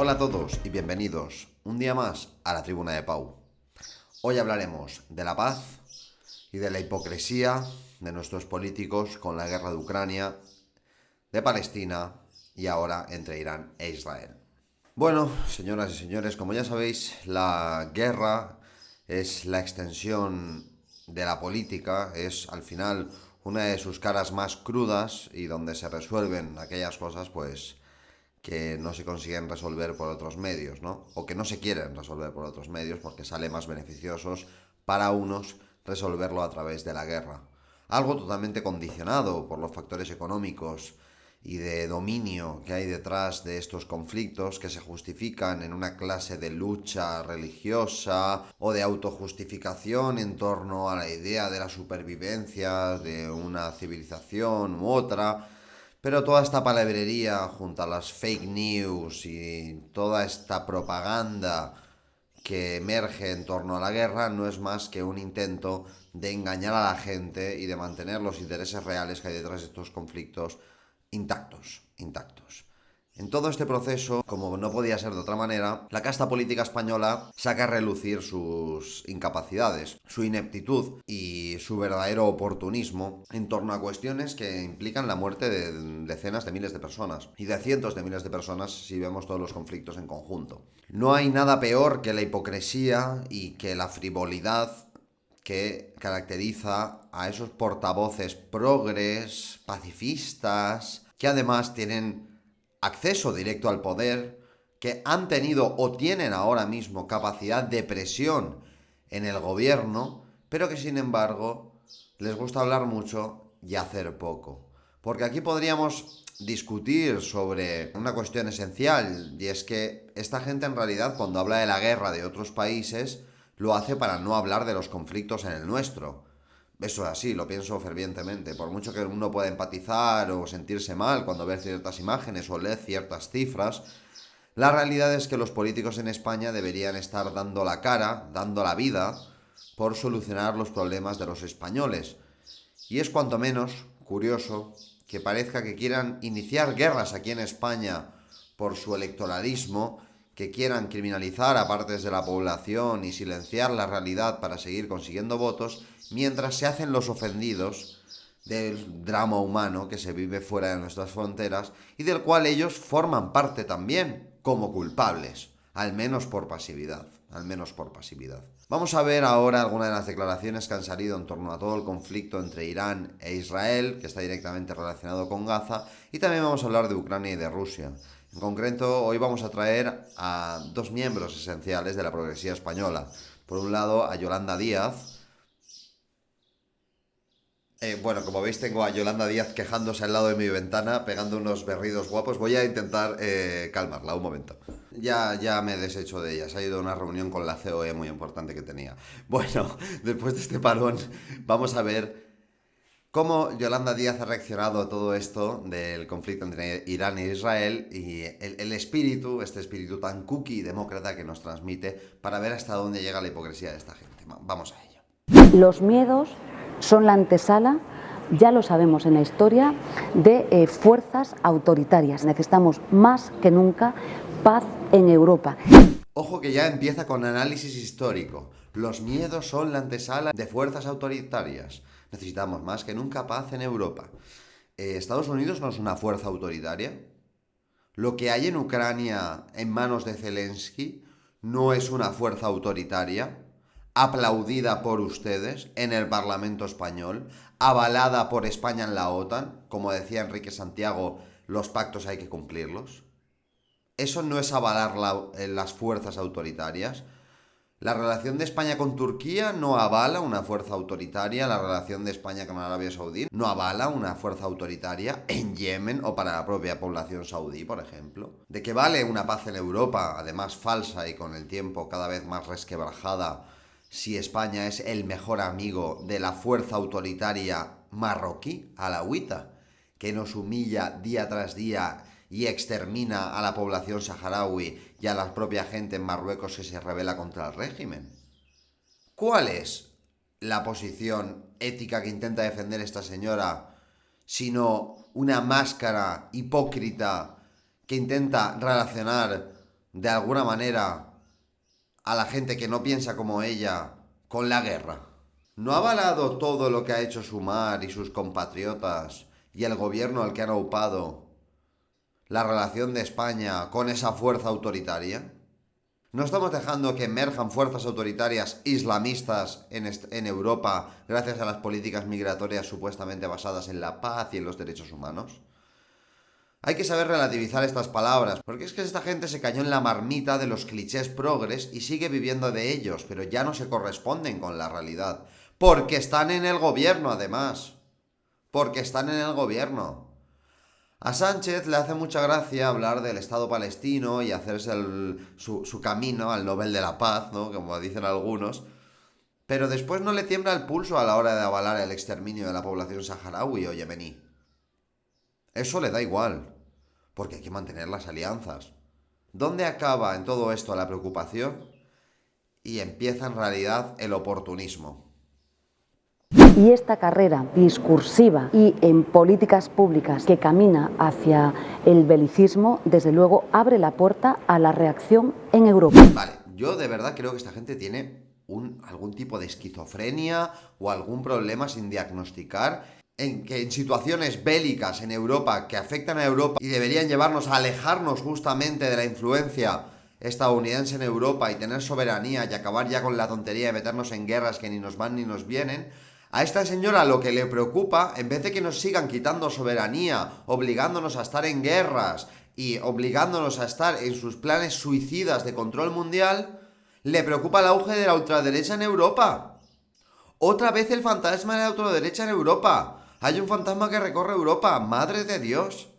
Hola a todos y bienvenidos un día más a la Tribuna de Pau. Hoy hablaremos de la paz y de la hipocresía de nuestros políticos con la guerra de Ucrania, de Palestina y ahora entre Irán e Israel. Bueno, señoras y señores, como ya sabéis, la guerra es la extensión de la política, es al final una de sus caras más crudas y donde se resuelven aquellas cosas, pues, que no se consiguen resolver por otros medios, ¿no? O que no se quieren resolver por otros medios porque sale más beneficiosos para unos resolverlo a través de la guerra. Algo totalmente condicionado por los factores económicos y de dominio que hay detrás de estos conflictos que se justifican en una clase de lucha religiosa o de autojustificación en torno a la idea de la supervivencia de una civilización u otra. Pero toda esta palabrería junto a las fake news y toda esta propaganda que emerge en torno a la guerra no es más que un intento de engañar a la gente y de mantener los intereses reales que hay detrás de estos conflictos intactos. En todo este proceso, como no podía ser de otra manera, la casta política española saca a relucir sus incapacidades, su ineptitud y su verdadero oportunismo en torno a cuestiones que implican la muerte de decenas de miles de personas y de cientos de miles de personas si vemos todos los conflictos en conjunto. No hay nada peor que la hipocresía y que la frivolidad que caracteriza a esos portavoces progres, pacifistas, que además tienen acceso directo al poder, que han tenido o tienen ahora mismo capacidad de presión en el gobierno, pero que sin embargo les gusta hablar mucho y hacer poco. Porque aquí podríamos discutir sobre una cuestión esencial, y es que esta gente en realidad cuando habla de la guerra de otros países lo hace para no hablar de los conflictos en el nuestro. Eso es así, lo pienso fervientemente. Por mucho que uno pueda empatizar o sentirse mal cuando ve ciertas imágenes o lee ciertas cifras, la realidad es que los políticos en España deberían estar dando la cara, dando la vida, por solucionar los problemas de los españoles. Y es cuanto menos curioso que parezca que quieran iniciar guerras aquí en España por su electoralismo, que quieran criminalizar a partes de la población y silenciar la realidad para seguir consiguiendo votos, mientras se hacen los ofendidos del drama humano que se vive fuera de nuestras fronteras y del cual ellos forman parte también como culpables, al menos por pasividad. Vamos a ver ahora algunas de las declaraciones que han salido en torno a todo el conflicto entre Irán e Israel, que está directamente relacionado con Gaza, y también vamos a hablar de Ucrania y de Rusia. En concreto, hoy vamos a traer a dos miembros esenciales de la progresía española. Por un lado, a Yolanda Díaz. Bueno, como veis tengo a Yolanda Díaz quejándose al lado de mi ventana, pegando unos berridos guapos. Voy a intentar calmarla, un momento. Ya me he deshecho de ella, se ha ido a una reunión con la COE muy importante que tenía. Bueno, después de este parón, vamos a ver cómo Yolanda Díaz ha reaccionado a todo esto del conflicto entre Irán e Israel y el espíritu, este espíritu tan cookie y demócrata que nos transmite para ver hasta dónde llega la hipocresía de esta gente. Vamos a ello. Los miedos son la antesala, ya lo sabemos en la historia, de fuerzas autoritarias. Necesitamos más que nunca paz en Europa. Ojo que ya empieza con análisis histórico. Los miedos son la antesala de fuerzas autoritarias. Necesitamos más que nunca paz en Europa. ¿Estados Unidos no es una fuerza autoritaria? ¿Lo que hay en Ucrania en manos de Zelensky no es una fuerza autoritaria? Aplaudida por ustedes en el Parlamento español, avalada por España en la OTAN, como decía Enrique Santiago, los pactos hay que cumplirlos. ¿Eso no es avalar las fuerzas autoritarias? La relación de España con Turquía no avala una fuerza autoritaria, la relación de España con Arabia Saudí no avala una fuerza autoritaria en Yemen o para la propia población saudí, por ejemplo. ¿De qué vale una paz en Europa, además falsa y con el tiempo cada vez más resquebrajada, si España es el mejor amigo de la fuerza autoritaria marroquí, alawita, que nos humilla día tras día y extermina a la población saharaui y a la propia gente en Marruecos que se rebela contra el régimen? ¿Cuál es la posición ética que intenta defender esta señora sino una máscara hipócrita que intenta relacionar de alguna manera, a la gente que no piensa como ella con la guerra? ¿No ha avalado todo lo que ha hecho Sumar y sus compatriotas y el gobierno al que han aupado la relación de España con esa fuerza autoritaria? ¿No estamos dejando que emerjan fuerzas autoritarias islamistas en Europa gracias a las políticas migratorias supuestamente basadas en la paz y en los derechos humanos? Hay que saber relativizar estas palabras, porque es que esta gente se cayó en la marmita de los clichés progres y sigue viviendo de ellos, pero ya no se corresponden con la realidad. Porque están en el gobierno, además. Porque están en el gobierno. A Sánchez le hace mucha gracia hablar del Estado palestino y hacerse su camino al Nobel de la Paz, ¿no? Como dicen algunos. Pero después no le tiembla el pulso a la hora de avalar el exterminio de la población saharaui o yemení. Eso le da igual, porque hay que mantener las alianzas. ¿Dónde acaba en todo esto la preocupación? Y empieza en realidad el oportunismo. Y esta carrera discursiva y en políticas públicas que camina hacia el belicismo, desde luego, abre la puerta a la reacción en Europa. Vale, yo de verdad creo que esta gente tiene algún tipo de esquizofrenia o algún problema sin diagnosticar, en que en situaciones bélicas en Europa que afectan a Europa y deberían llevarnos a alejarnos justamente de la influencia estadounidense en Europa y tener soberanía y acabar ya con la tontería de meternos en guerras que ni nos van ni nos vienen, a esta señora lo que le preocupa, en vez de que nos sigan quitando soberanía, obligándonos a estar en guerras y obligándonos a estar en sus planes suicidas de control mundial, le preocupa el auge de la ultraderecha en Europa. Otra vez el fantasma de la ultraderecha en Europa. Hay un fantasma que recorre Europa, madre de Dios.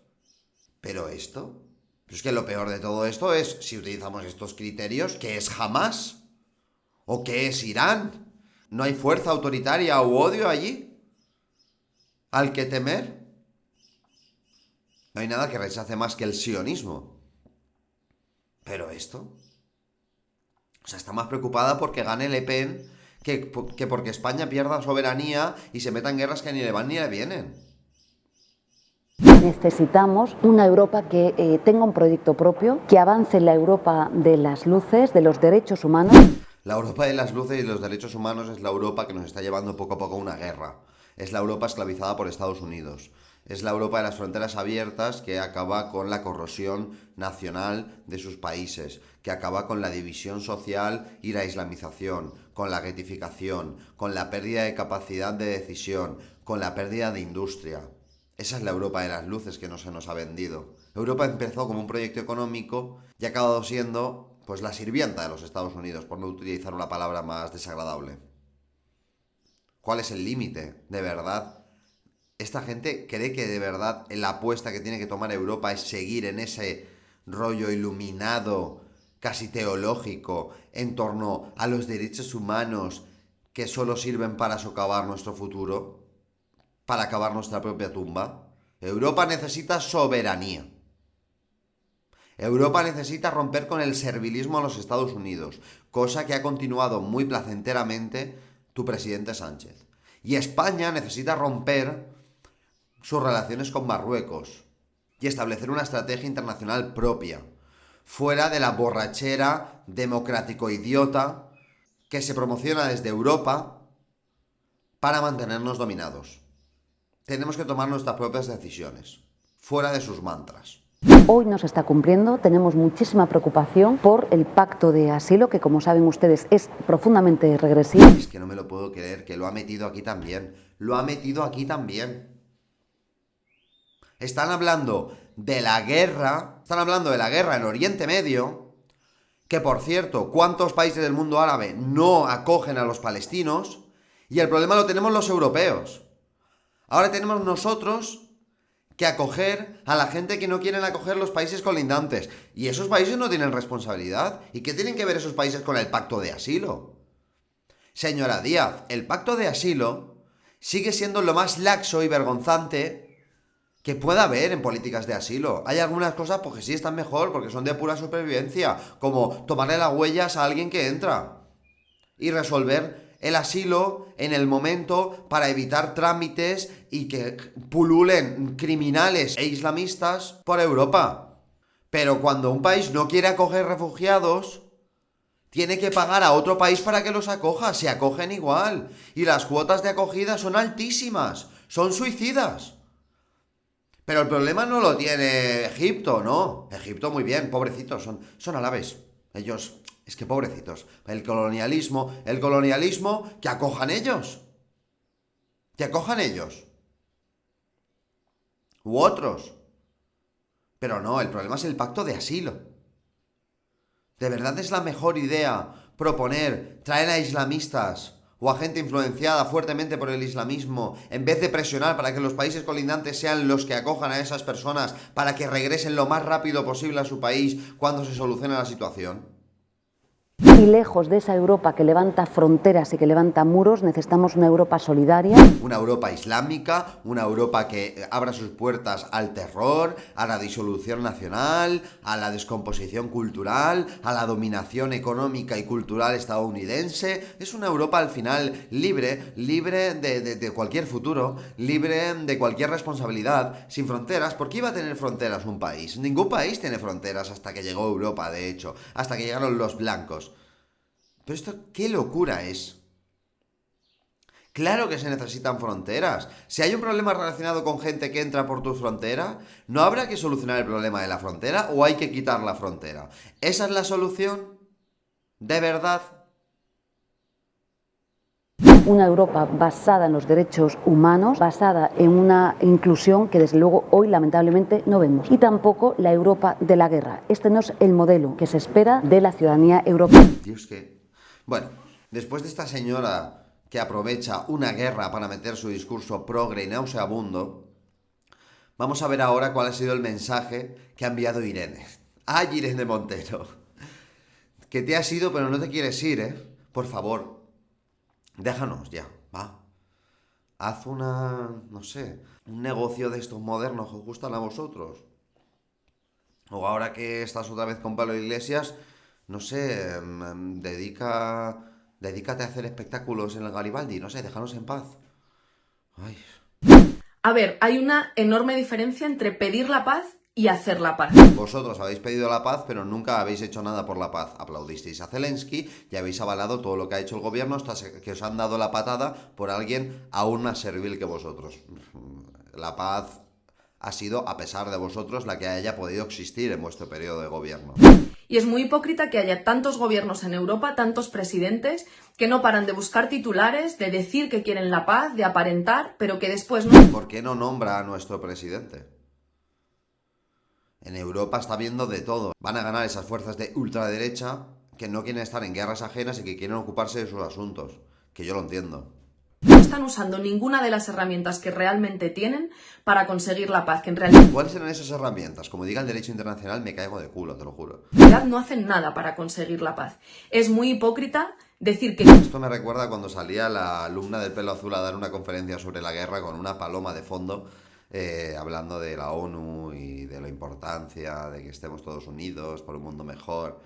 ¿Pero esto? Pero es que lo peor de todo esto es, si utilizamos estos criterios, ¿qué es Hamás? ¿O qué es Irán? ¿No hay fuerza autoritaria u odio allí? ¿Al que temer? No hay nada que rechace más que el sionismo. ¿Pero esto? O sea, está más preocupada porque gane Le Pen que porque España pierda soberanía y se meta en guerras que ni le van ni le vienen. Necesitamos una Europa que tenga un proyecto propio, que avance en la Europa de las luces, de los derechos humanos. La Europa de las luces y los derechos humanos es la Europa que nos está llevando poco a poco a una guerra. Es la Europa esclavizada por Estados Unidos. Es la Europa de las fronteras abiertas que acaba con la corrosión nacional de sus países, que acaba con la división social y la islamización, con la guetificación, con la pérdida de capacidad de decisión, con la pérdida de industria. Esa es la Europa de las luces que no se nos ha vendido. Europa empezó como un proyecto económico y ha acabado siendo, pues, la sirvienta de los Estados Unidos, por no utilizar una palabra más desagradable. ¿Cuál es el límite, de verdad? ¿Esta gente cree que de verdad la apuesta que tiene que tomar Europa es seguir en ese rollo iluminado, casi teológico, en torno a los derechos humanos que solo sirven para socavar nuestro futuro? ¿Para acabar nuestra propia tumba? Europa necesita soberanía. Europa necesita romper con el servilismo a los Estados Unidos, cosa que ha continuado muy placenteramente tu presidente Sánchez. Y España necesita romper sus relaciones con Marruecos y establecer una estrategia internacional propia, fuera de la borrachera democrático-idiota que se promociona desde Europa para mantenernos dominados. Tenemos que tomar nuestras propias decisiones, fuera de sus mantras. Hoy no se está cumpliendo, tenemos muchísima preocupación por el pacto de asilo, que como saben ustedes es profundamente regresivo. Es que no me lo puedo creer, que lo ha metido aquí también. Lo ha metido aquí también. Están hablando de la guerra en Oriente Medio, que por cierto, ¿cuántos países del mundo árabe no acogen a los palestinos? Y el problema lo tenemos los europeos. Ahora tenemos nosotros que acoger a la gente que no quieren acoger los países colindantes. Y esos países no tienen responsabilidad. ¿Y qué tienen que ver esos países con el pacto de asilo? Señora Díaz, el pacto de asilo sigue siendo lo más laxo y vergonzante que pueda haber en políticas de asilo. Hay algunas cosas porque sí están mejor, porque son de pura supervivencia, como tomarle las huellas a alguien que entra y resolver el asilo en el momento para evitar trámites y que pululen criminales e islamistas por Europa. Pero cuando un país no quiere acoger refugiados, tiene que pagar a otro país para que los acoja. Se acogen igual. Y las cuotas de acogida son altísimas. Son suicidas. Pero el problema no lo tiene Egipto, ¿no? Egipto muy bien, pobrecitos, son árabes. Ellos, es que pobrecitos. El colonialismo, que acojan ellos. Que acojan ellos. U otros. Pero no, el problema es el pacto de asilo. ¿De verdad es la mejor idea traer a islamistas o a gente influenciada fuertemente por el islamismo, en vez de presionar para que los países colindantes sean los que acojan a esas personas para que regresen lo más rápido posible a su país cuando se solucione la situación? Y lejos de esa Europa que levanta fronteras y que levanta muros, necesitamos una Europa solidaria. Una Europa islámica, una Europa que abra sus puertas al terror, a la disolución nacional, a la descomposición cultural, a la dominación económica y cultural estadounidense. Es una Europa al final libre de cualquier futuro, libre de cualquier responsabilidad, sin fronteras. ¿Por qué iba a tener fronteras un país? Ningún país tiene fronteras hasta que llegó Europa, de hecho, hasta que llegaron los blancos. Pero esto, ¿qué locura es? Claro que se necesitan fronteras. Si hay un problema relacionado con gente que entra por tu frontera, ¿no habrá que solucionar el problema de la frontera o hay que quitar la frontera? ¿Esa es la solución? ¿De verdad? Una Europa basada en los derechos humanos, basada en una inclusión que desde luego hoy lamentablemente no vemos. Y tampoco la Europa de la guerra. Este no es el modelo que se espera de la ciudadanía europea. Dios, que... Bueno, después de esta señora que aprovecha una guerra para meter su discurso progre y nauseabundo, vamos a ver ahora cuál ha sido el mensaje que ha enviado Irene. ¡Ay, Irene Montero! Que te has ido pero no te quieres ir, ¿eh? Por favor, déjanos ya, va. Haz no sé, un negocio de estos modernos que os gustan a vosotros. O ahora que estás otra vez con Pablo Iglesias, no sé, dedícate a hacer espectáculos en el Garibaldi, no sé, déjanos en paz. Ay. A ver, hay una enorme diferencia entre pedir la paz y hacer la paz. Vosotros habéis pedido la paz, pero nunca habéis hecho nada por la paz. Aplaudisteis a Zelensky y habéis avalado todo lo que ha hecho el gobierno hasta que os han dado la patada por alguien aún más servil que vosotros. La paz ha sido, a pesar de vosotros, la que haya podido existir en vuestro periodo de gobierno. Y es muy hipócrita que haya tantos gobiernos en Europa, tantos presidentes, que no paran de buscar titulares, de decir que quieren la paz, de aparentar, pero que después no. ¿Por qué no nombra a nuestro presidente? En Europa está viendo de todo. Van a ganar esas fuerzas de ultraderecha que no quieren estar en guerras ajenas y que quieren ocuparse de sus asuntos. Que yo lo entiendo. No están usando ninguna de las herramientas que realmente tienen para conseguir la paz, que en realidad... ¿Cuáles eran esas herramientas? Como diga el derecho internacional, me caigo de culo, te lo juro. En realidad no hacen nada para conseguir la paz. Es muy hipócrita decir que... Esto me recuerda cuando salía la alumna del pelo azul a dar una conferencia sobre la guerra con una paloma de fondo, hablando de la ONU y de la importancia de que estemos todos unidos por un mundo mejor.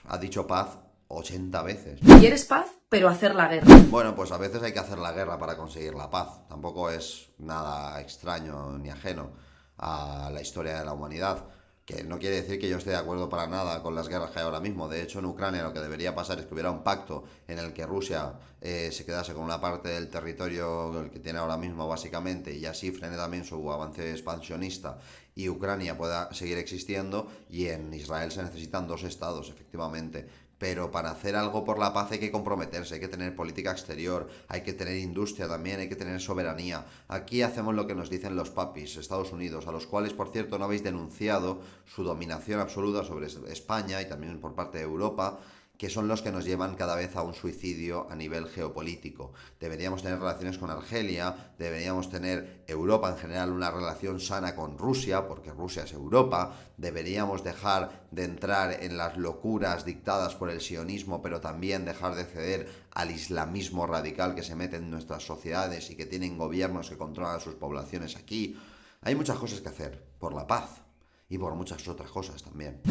Ha dicho paz 80 veces. Quieres paz, pero hacer la guerra. Bueno, pues a veces hay que hacer la guerra para conseguir la paz. Tampoco es nada extraño ni ajeno a la historia de la humanidad. Que no quiere decir que yo esté de acuerdo para nada con las guerras que hay ahora mismo. De hecho, en Ucrania lo que debería pasar es que hubiera un pacto en el que Rusia se quedase con una parte del territorio el que tiene ahora mismo, básicamente, y así frene también su avance expansionista y Ucrania pueda seguir existiendo. Y en Israel se necesitan 2 estados, efectivamente. Pero para hacer algo por la paz hay que comprometerse, hay que tener política exterior, hay que tener industria también, hay que tener soberanía. Aquí hacemos lo que nos dicen los papis, Estados Unidos, a los cuales, por cierto, no habéis denunciado su dominación absoluta sobre España y también por parte de Europa, que son los que nos llevan cada vez a un suicidio a nivel geopolítico. Deberíamos tener relaciones con Argelia, deberíamos tener Europa en general una relación sana con Rusia, porque Rusia es Europa, deberíamos dejar de entrar en las locuras dictadas por el sionismo, pero también dejar de ceder al islamismo radical que se mete en nuestras sociedades y que tienen gobiernos que controlan a sus poblaciones aquí. Hay muchas cosas que hacer por la paz y por muchas otras cosas también.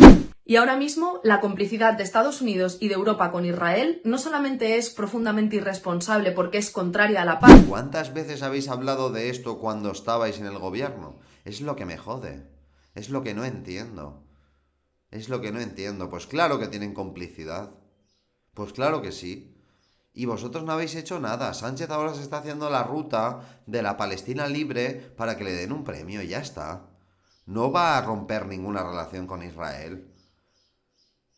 Y ahora mismo, la complicidad de Estados Unidos y de Europa con Israel no solamente es profundamente irresponsable porque es contraria a la paz. ¿Cuántas veces habéis hablado de esto cuando estabais en el gobierno? Es lo que me jode. Es lo que no entiendo. Es lo que no entiendo. Pues claro que tienen complicidad. Pues claro que sí. Y vosotros no habéis hecho nada. Sánchez ahora se está haciendo la ruta de la Palestina libre para que le den un premio y ya está. No va a romper ninguna relación con Israel.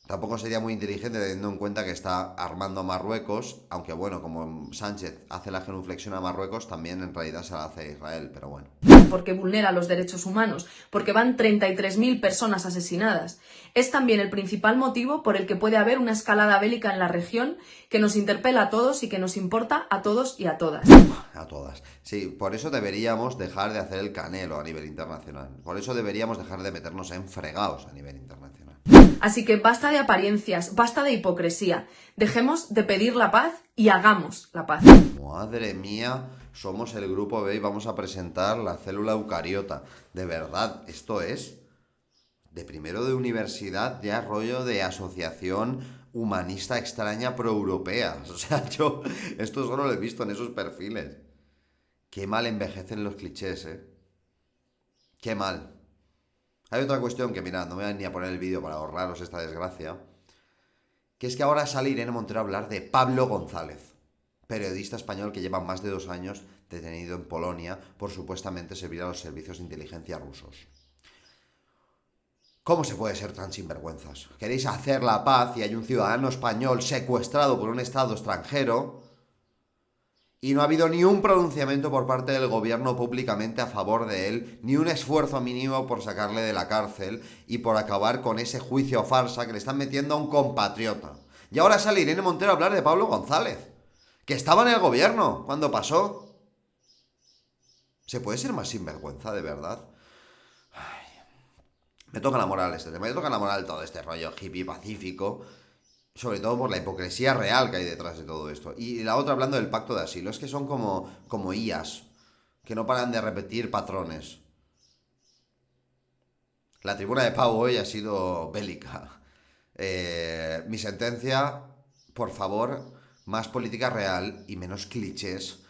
Tampoco sería muy inteligente teniendo en cuenta que está armando a Marruecos, aunque bueno, como Sánchez hace la genuflexión a Marruecos, también en realidad se la hace a Israel, pero bueno. Porque vulnera los derechos humanos, porque van 33.000 personas asesinadas. Es también el principal motivo por el que puede haber una escalada bélica en la región que nos interpela a todos y que nos importa a todos y a todas. A todas. Sí, por eso deberíamos dejar de hacer el canelo a nivel internacional. Por eso deberíamos dejar de meternos en fregados a nivel internacional. Así que basta de apariencias, basta de hipocresía. Dejemos de pedir la paz y hagamos la paz. Madre mía, somos el grupo B y vamos a presentar la célula eucariota. De verdad, esto es de primero de universidad, ya rollo de asociación humanista extraña proeuropea. O sea, yo esto solo lo he visto en esos perfiles. Qué mal envejecen los clichés, ¿eh? Qué mal. Hay otra cuestión que, mirad, no me voy ni a poner el vídeo para ahorraros esta desgracia, que es que ahora sale Irene Montero a hablar de Pablo González, periodista español que lleva más de 2 años detenido en Polonia por supuestamente servir a los servicios de inteligencia rusos. ¿Cómo se puede ser tan sinvergüenzas? Queréis hacer la paz y hay un ciudadano español secuestrado por un estado extranjero y no ha habido ni un pronunciamiento por parte del gobierno públicamente a favor de él, ni un esfuerzo mínimo por sacarle de la cárcel y por acabar con ese juicio farsa que le están metiendo a un compatriota. Y ahora sale Irene Montero a hablar de Pablo González, que estaba en el gobierno cuando pasó. ¿Se puede ser más sinvergüenza, de verdad? Me toca la moral este tema, me toca la moral todo este rollo hippie pacífico, sobre todo por la hipocresía real que hay detrás de todo esto. Y la otra hablando del pacto de asilo, es que son como IAs, que no paran de repetir patrones. La tribuna de Pau hoy ha sido bélica. Mi sentencia, por favor, más política real y menos clichés,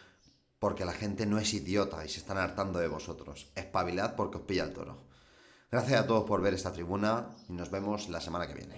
porque la gente no es idiota y se están hartando de vosotros. Espabilad porque os pilla el toro. Gracias a todos por ver esta tribuna y nos vemos la semana que viene.